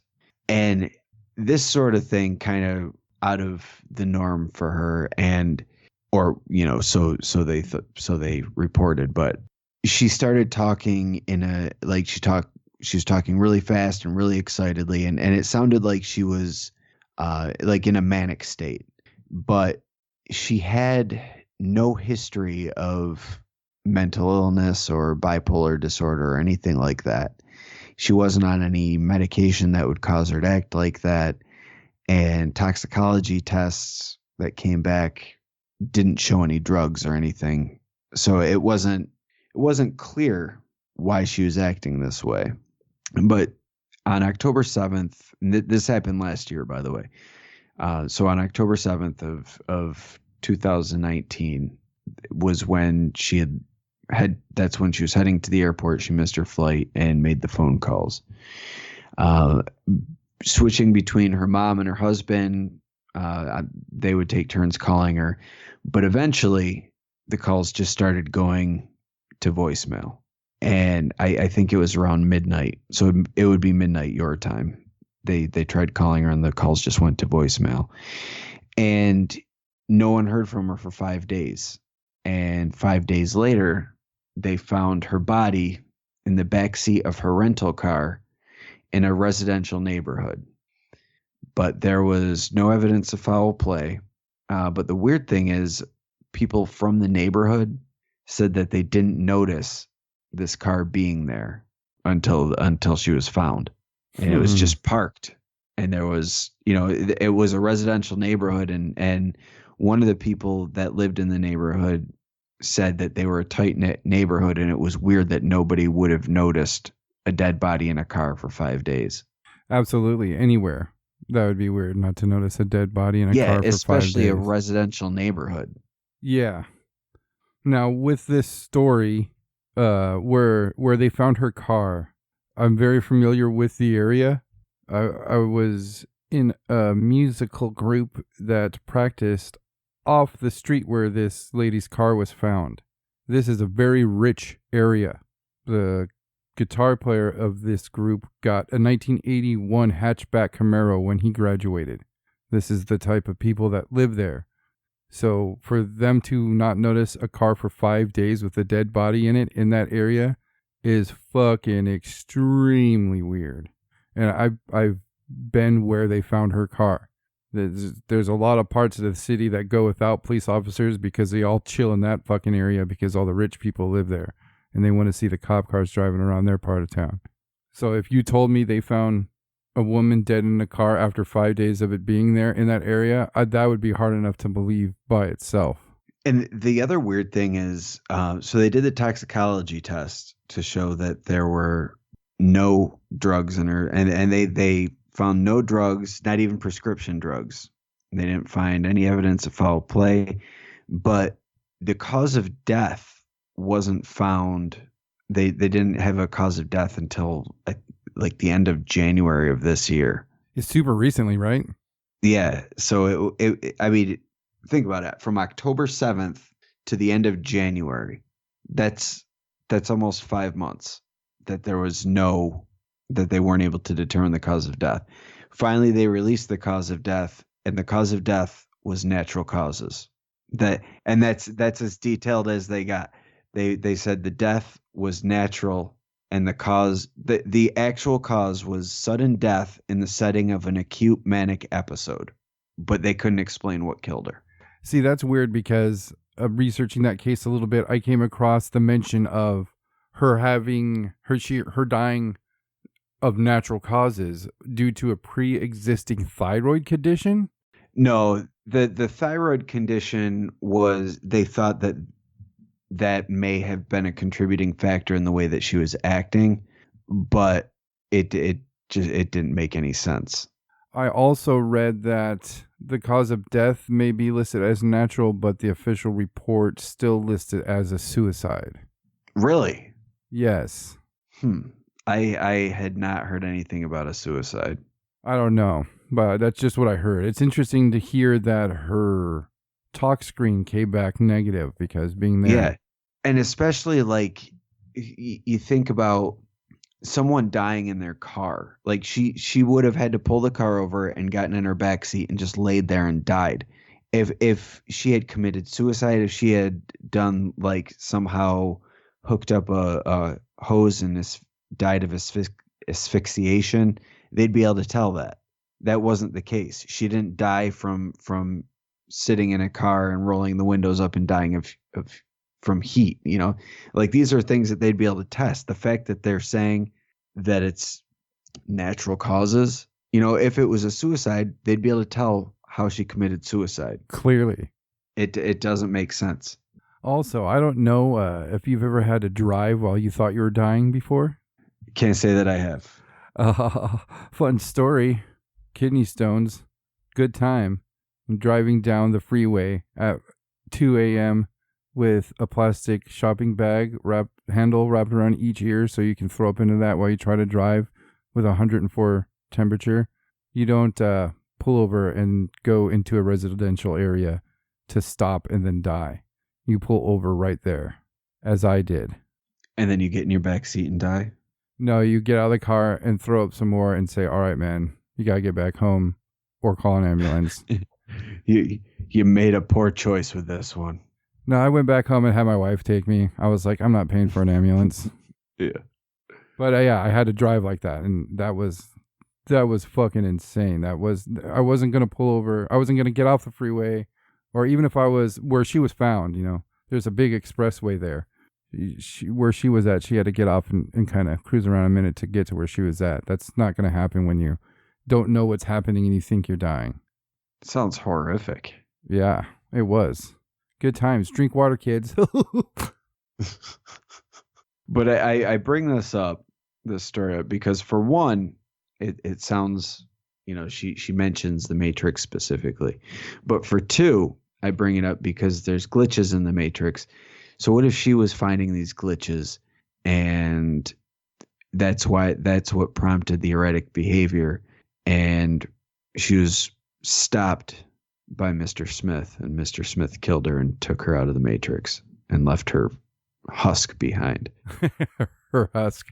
And this sort of thing kind of out of the norm for her, and or so they reported. But she started talking in a like she was talking really fast and really excitedly, and it sounded like she was like in a manic state. But she had no history of mental illness or bipolar disorder or anything like that. She wasn't on any medication that would cause her to act like that. And toxicology tests that came back didn't show any drugs or anything. So it wasn't clear why she was acting this way. But on October 7th, this happened last year, by the way. So on October 7th of 2019 was when that's when she was heading to the airport. She missed her flight and made the phone calls. Switching between her mom and her husband, they would take turns calling her. But eventually, the calls just started going to voicemail. And I think it was around midnight. So it would be midnight your time. They tried calling her and the calls just went to voicemail. And no one heard from her for 5 days. And 5 days later, they found her body in the backseat of her rental car in a residential neighborhood. But there was no evidence of foul play. But the weird thing is, people from the neighborhood said that they didn't notice this car being there until she was found. And it was just parked. And there was, it was a residential neighborhood. And one of the people that lived in the neighborhood said that they were a tight-knit neighborhood, and it was weird that nobody would have noticed a dead body in a car for 5 days. Absolutely. Anywhere. That would be weird not to notice a dead body in a car for 5 days. Yeah, especially a residential neighborhood. Yeah. Now, with this story, where they found her car, I'm very familiar with the area. I was in a musical group that practiced off the street where this lady's car was found. This is a very rich area. The guitar player of this group got a 1981 hatchback Camaro when he graduated. This is the type of people that live there. So for them to not notice a car for 5 days with a dead body in it in that area is fucking extremely weird. And I've been where they found her car. There's a lot of parts of the city that go without police officers because they all chill in that fucking area because all the rich people live there and they want to see the cop cars driving around their part of town. So if you told me they found a woman dead in a car after 5 days of it being there in that area, that would be hard enough to believe by itself. And the other weird thing is, so they did the toxicology test to show that there were no drugs in her, and they found no drugs, not even prescription drugs. They didn't find any evidence of foul play, but the cause of death wasn't found. They didn't have a cause of death until like the end of January of this year. It's super recently, right? Yeah. So I mean, think about it. From October 7th to the end of January, that's almost 5 months that they weren't able to determine the cause of death. Finally, they released the cause of death, and the cause of death was natural causes. That's as detailed as they got. They said the death was natural, and the actual cause was sudden death in the setting of an acute manic episode, but they couldn't explain what killed her. See, that's weird because researching that case a little bit, I came across the mention of her dying of natural causes due to a pre-existing thyroid condition? No, the thyroid condition was, they thought that that may have been a contributing factor in the way that she was acting, but it didn't make any sense. I also read that the cause of death may be listed as natural, but the official report still listed as a suicide. Really? Yes. I had not heard anything about a suicide. I don't know, but that's just what I heard. It's interesting to hear that her talk screen came back negative because being there. Yeah. And especially like you think about someone dying in their car. Like she would have had to pull the car over and gotten in her back seat and just laid there and died. If she had committed suicide, if she had done like somehow hooked up a hose and died of asphyxiation, they'd be able to tell that. That wasn't the case. She didn't die from sitting in a car and rolling the windows up and dying of from heat, you know. Like these are things that they'd be able to test. The fact that they're saying that it's natural causes, you know, if it was a suicide, they'd be able to tell how she committed suicide. Clearly. It doesn't make sense. Also, I don't know if you've ever had to drive while you thought you were dying before. Can't say that I have. Fun story. Kidney stones. Good time. I'm driving down the freeway at 2 a.m. with a plastic shopping bag handle wrapped around each ear so you can throw up into that while you try to drive with 104 temperature. You don't pull over and go into a residential area to stop and then die. You pull over right there, as I did. And then you get in your back seat and die? No, you get out of the car and throw up some more and say, all right, man, you got to get back home or call an ambulance. You made a poor choice with this one. No, I went back home and had my wife take me. I was like, I'm not paying for an ambulance. Yeah. But yeah, I had to drive like that. And that was fucking insane. I wasn't going to pull over. I wasn't going to get off the freeway. Or even if I was where she was found, you know, there's a big expressway there. Where she was at, she had to get off and kind of cruise around a minute to get to where she was at. That's not going to happen when you don't know what's happening and you think you're dying. Sounds horrific. Yeah, it was. Good times. Drink water, kids. But I bring this story up, because for one, it sounds, you know, she mentions the Matrix specifically. But for two, I bring it up because there's glitches in the Matrix. So what if she was finding these glitches and that's what prompted the erratic behavior, and she was stopped by Mr. Smith, and Mr. Smith killed her and took her out of the Matrix and left her husk behind. Her husk.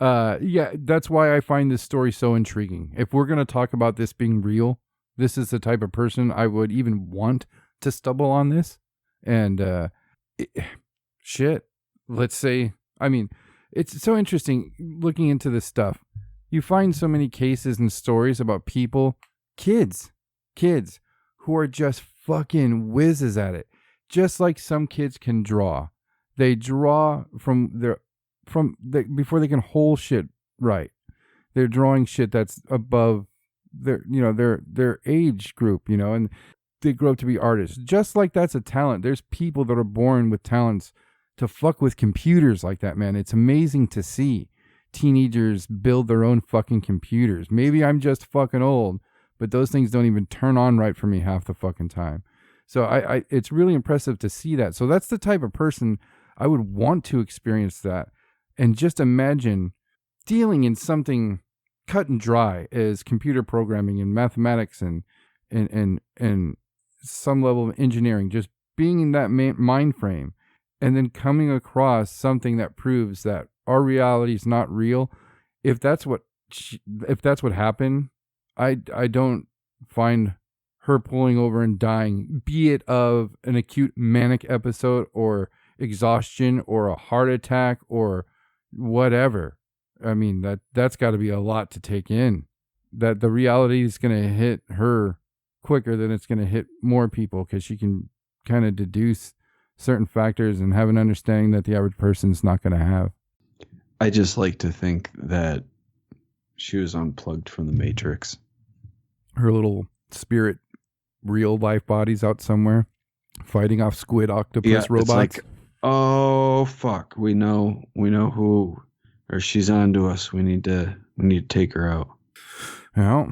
Yeah, that's why I find this story so intriguing. If we're going to talk about this being real, this is the type of person I would even want to stumble on this. And shit, let's say, I mean, it's so interesting looking into this stuff. You find so many cases and stories about people, kids who are just fucking whizzes at it. Just like some kids can draw. They draw before they can hold shit right. They're drawing shit that's above their age group, you know, and they grow up to be artists. Just like that's a talent. There's people that are born with talents to fuck with computers like that, man. It's amazing to see teenagers build their own fucking computers. Maybe I'm just fucking old, but those things don't even turn on right for me half the fucking time. So I it's really impressive to see that. So that's the type of person I would want to experience that. And just imagine dealing in something cut and dry as computer programming and mathematics and some level of engineering, just being in that mind frame and then coming across something that proves that our reality is not real. If that's what happened, I don't find her pulling over and dying, be it of an acute manic episode or exhaustion or a heart attack or whatever. I mean, that's got to be a lot to take in, that the reality is going to hit her quicker than it's going to hit more people, because she can kind of deduce certain factors and have an understanding that the average person's not going to have. I just like to think that She was unplugged from the Matrix. Her little spirit, real life body's out somewhere, fighting off squid octopus robots. It's like, oh fuck, we know who, or she's onto us. We need to take her out. Yeah,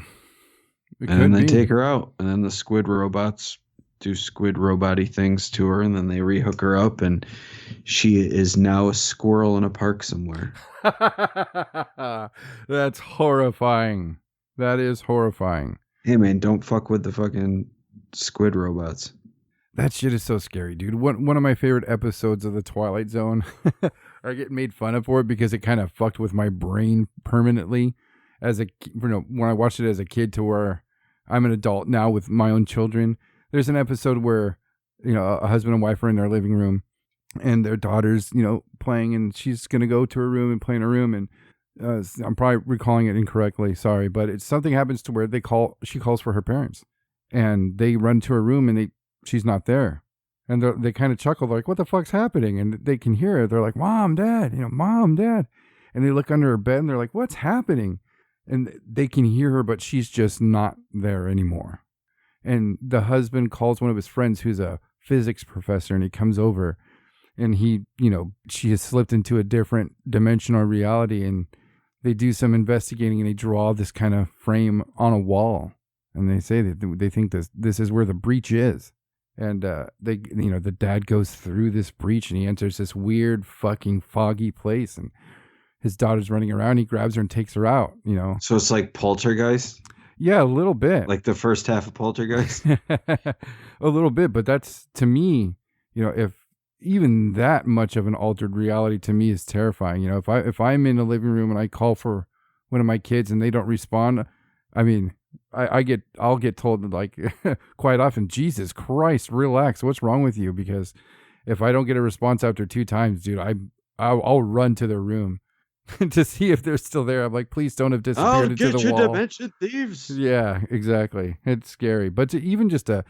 and then they take her out, and then the squid robots do squid robot-y things to her, and then they rehook her up, and she is now a squirrel in a park somewhere. That's horrifying. That is horrifying. Hey man, don't fuck with the fucking squid robots. That shit is so scary, dude. One of my favorite episodes of The Twilight Zone, I get made fun of for it because it kind of fucked with my brain permanently when I watched it as a kid, to where I'm an adult now with my own children. There's an episode where, a husband and wife are in their living room and their daughter's, playing, and she's going to go to her room and play in her room. And I'm probably recalling it incorrectly. Sorry, but something happens to where she calls for her parents, and they run to her room, and she's not there. And they kind of chuckle. They're like, what the fuck's happening? And they can hear her. They're like, Mom, Dad, Mom, Dad. And they look under her bed and they're like, what's happening? And they can hear her, but she's just not there anymore. And the husband calls one of his friends who's a physics professor, and he comes over, and she has slipped into a different dimensional reality, and they do some investigating, and they draw this kind of frame on a wall, and they say that they think this is where the breach is. And the dad goes through this breach, and he enters this weird fucking foggy place, and his daughter's running around. He grabs her and takes her out, So it's like Poltergeist? Yeah, a little bit. Like the first half of Poltergeist? A little bit, but that's, to me, if even that much of an altered reality, to me, is terrifying. If I'm in a living room and I call for one of my kids and they don't respond, I mean, I'll get told, like, quite often, Jesus Christ, relax. What's wrong with you? Because if I don't get a response after 2 times, dude, I'll run to their room to see if they're still there. I'm like, please don't have disappeared into the wall. Dimension thieves. Yeah, exactly. It's scary. But to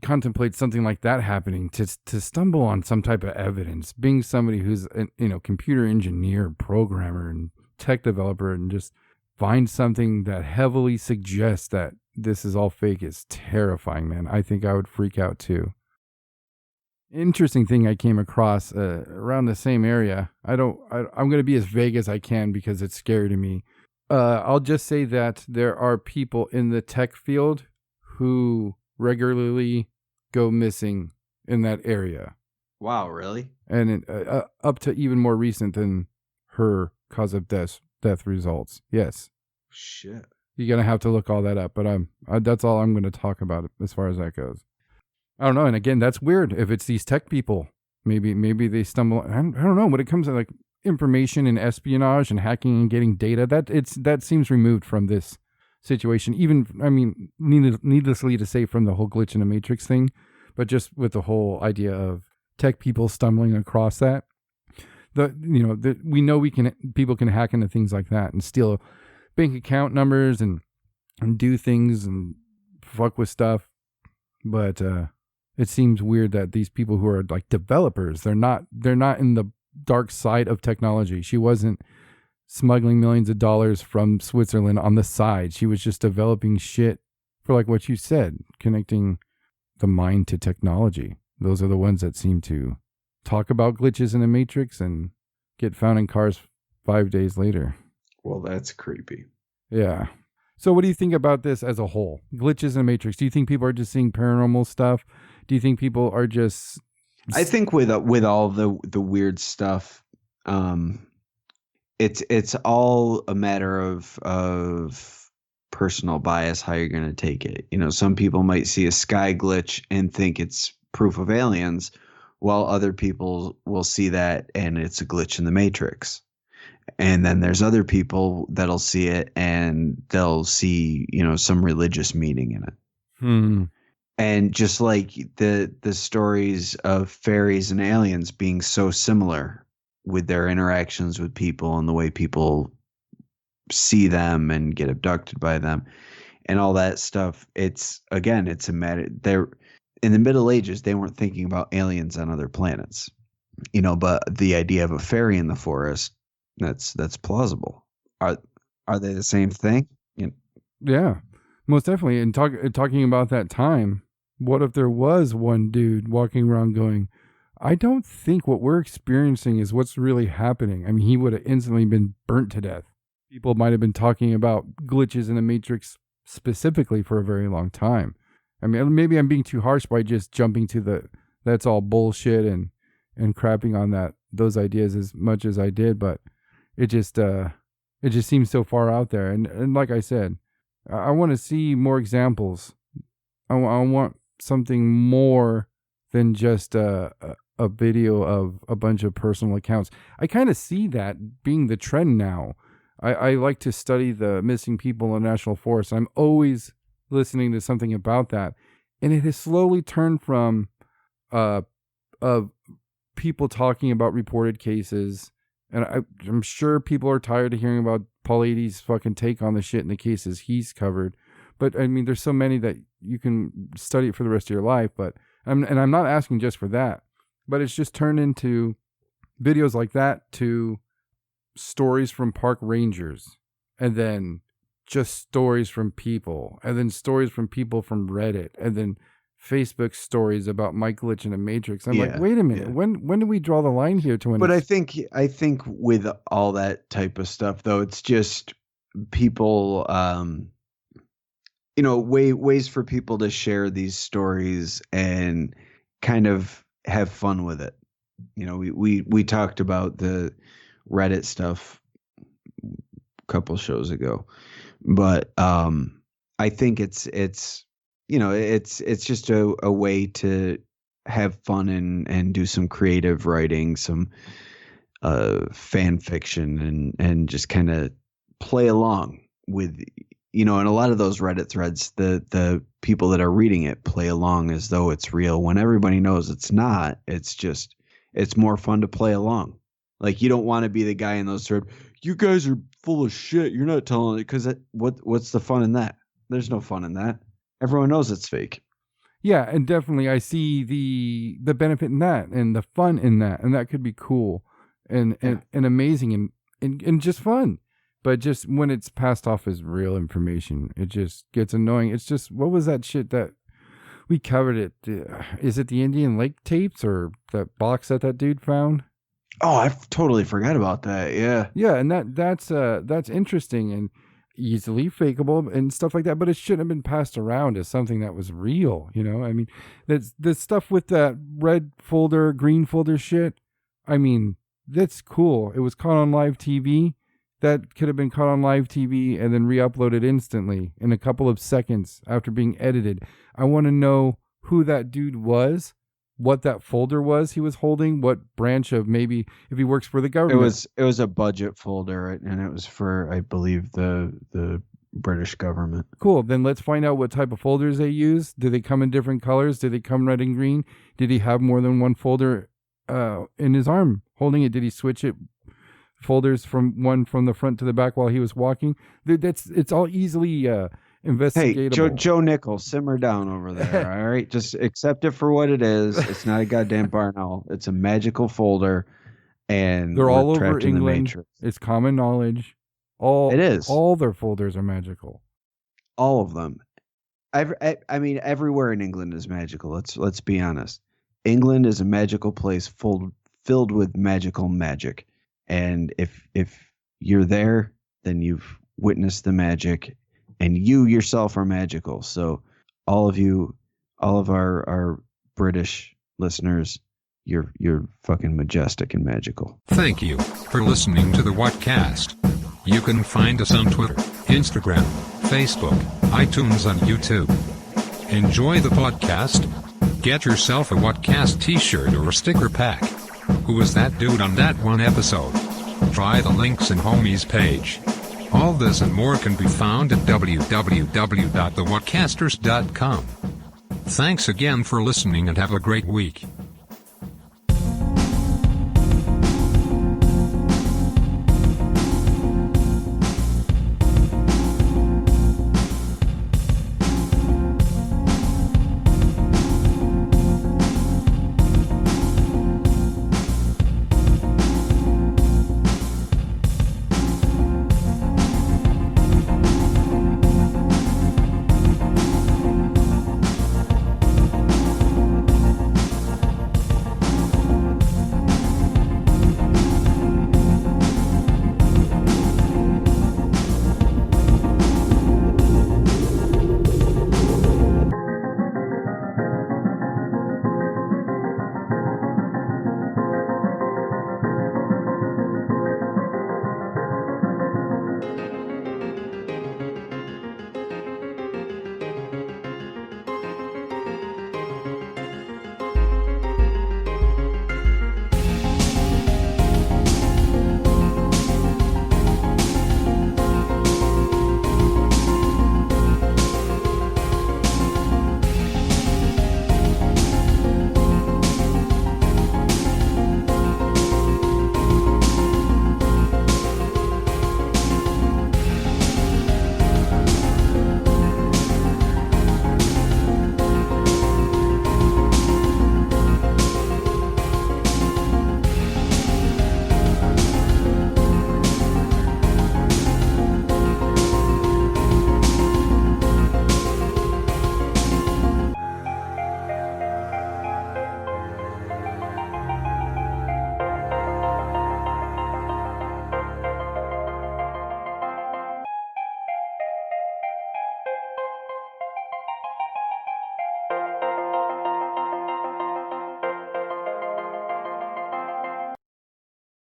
contemplate something like that happening, to stumble on some type of evidence, being somebody who's a computer engineer, programmer, and tech developer, and just find something that heavily suggests that this is all fake, is terrifying, man. I think I would freak out too. Interesting thing I came across around the same area. I'm going to be as vague as I can because it's scary to me. I'll just say that there are people in the tech field who regularly go missing in that area. Wow, really? And up to even more recent than her cause of death results. Yes. Shit. You're going to have to look all that up, but that's all I'm going to talk about as far as that goes. I don't know. And again, that's weird. If it's these tech people, maybe they stumble. I don't know. When it comes to like information and espionage and hacking and getting data, that seems removed from this situation. Even, I mean, needlessly to say, from the whole glitch in the Matrix thing, but just with the whole idea of tech people stumbling across that. We know people can hack into things like that and steal bank account numbers and do things and fuck with stuff, but it seems weird that these people who are like developers, they're not in the dark side of technology. She wasn't smuggling millions of dollars from Switzerland on the side. She was just developing shit for, like what you said, connecting the mind to technology. Those are the ones that seem to talk about glitches in the Matrix and get found in cars 5 days later. Well, that's creepy. Yeah. So what do you think about this as a whole? Glitches in the Matrix. Do you think people are just seeing paranormal stuff? Do you think people are just... I think with all the weird stuff, it's all a matter of personal bias, how you're going to take it. Some people might see a sky glitch and think it's proof of aliens, while other people will see that and it's a glitch in the Matrix. And then there's other people that'll see it and they'll see, some religious meaning in it. And just like the stories of fairies and aliens being so similar with their interactions with people and the way people see them and get abducted by them and all that stuff, it's a matter. They're in the Middle Ages, they weren't thinking about aliens on other planets, but the idea of a fairy in the forest, that's plausible. are they the same thing? Yeah, most definitely. And talking about that time, what if there was one dude walking around going, I don't think what we're experiencing is what's really happening. I mean, he would have instantly been burnt to death. People might have been talking about glitches in the Matrix specifically for a very long time. I mean, maybe I'm being too harsh by just jumping to that's all bullshit and crapping on those ideas as much as I did, but it just seems so far out there. And like I said, I want to see more examples. I want something more than just a video of a bunch of personal accounts. I kind of see that being the trend now. I like to study the missing people in national forests. I'm always listening to something about that. And it has slowly turned from people talking about reported cases. And I'm sure people are tired of hearing about Paul Eadie's fucking take on the shit in the cases he's covered. But I mean, there's so many that you can study it for the rest of your life. But I'm not asking just for that. But it's just turned into videos like that to stories from park rangers, and then just stories from people, and then stories from people from Reddit, and then Facebook stories about my glitch in the Matrix. I'm like, wait a minute, when do we draw the line here to? But I think with all that type of stuff, though, it's just people, ways for people to share these stories and kind of have fun with it. You know, we talked about the Reddit stuff a couple shows ago, but I think it's just a way to have fun and do some creative writing, some fan fiction, and just kind of play along with, and a lot of those Reddit threads, the people that are reading it play along as though it's real when everybody knows it's not. It's more fun to play along. Like, you don't want to be the guy in those threads, you guys are full of shit, you're not telling it, because what's the fun in that? There's no fun in that. Everyone knows it's fake. Yeah, and definitely I see the benefit in that and the fun in that, and that could be cool and amazing and just fun. But just when it's passed off as real information, it just gets annoying. It's just, what was that shit that we covered it? Is it the Indian Lake tapes or that box that dude found? Oh, I totally forgot about that. Yeah. Yeah, and that's interesting and easily fakeable and stuff like that, but it shouldn't have been passed around as something that was real, I mean, that's the stuff with that red folder, green folder shit. I mean, that's cool. It was caught on live TV. That could have been caught on live TV and then re-uploaded instantly in a couple of seconds after being edited. I want to know who that dude was, what that folder was he was holding, what branch of, maybe if he works for the government. It was a budget folder, and it was for, I believe, the British government. Cool. Then let's find out what type of folders they use. Do they come in different colors? Do they come red and green? Did he have more than one folder in his arm holding it? Did he switch it? Folders from the front to the back while he was walking. It's all easily investigatable. Hey, Joe Nichols, simmer down over there. All right, just accept it for what it is. It's not a goddamn barn owl. It's a magical folder, and they're all over England. It's common knowledge. It is. All their folders are magical. All of them. I mean, everywhere in England is magical. Let's be honest. England is a magical place filled with magical magic. And if you're there, then you've witnessed the magic, and you yourself are magical. So all of our British listeners, you're fucking majestic and magical. Thank you for listening to the WIIIIDE. You can find us on Twitter, Instagram, Facebook, iTunes, and YouTube. Enjoy the podcast. Get yourself a WIIIIDE t-shirt or a sticker pack. Who was that dude on that one episode? Try the links in Homie's page. All this and more can be found at www.thewhatcasters.com. Thanks again for listening and have a great week.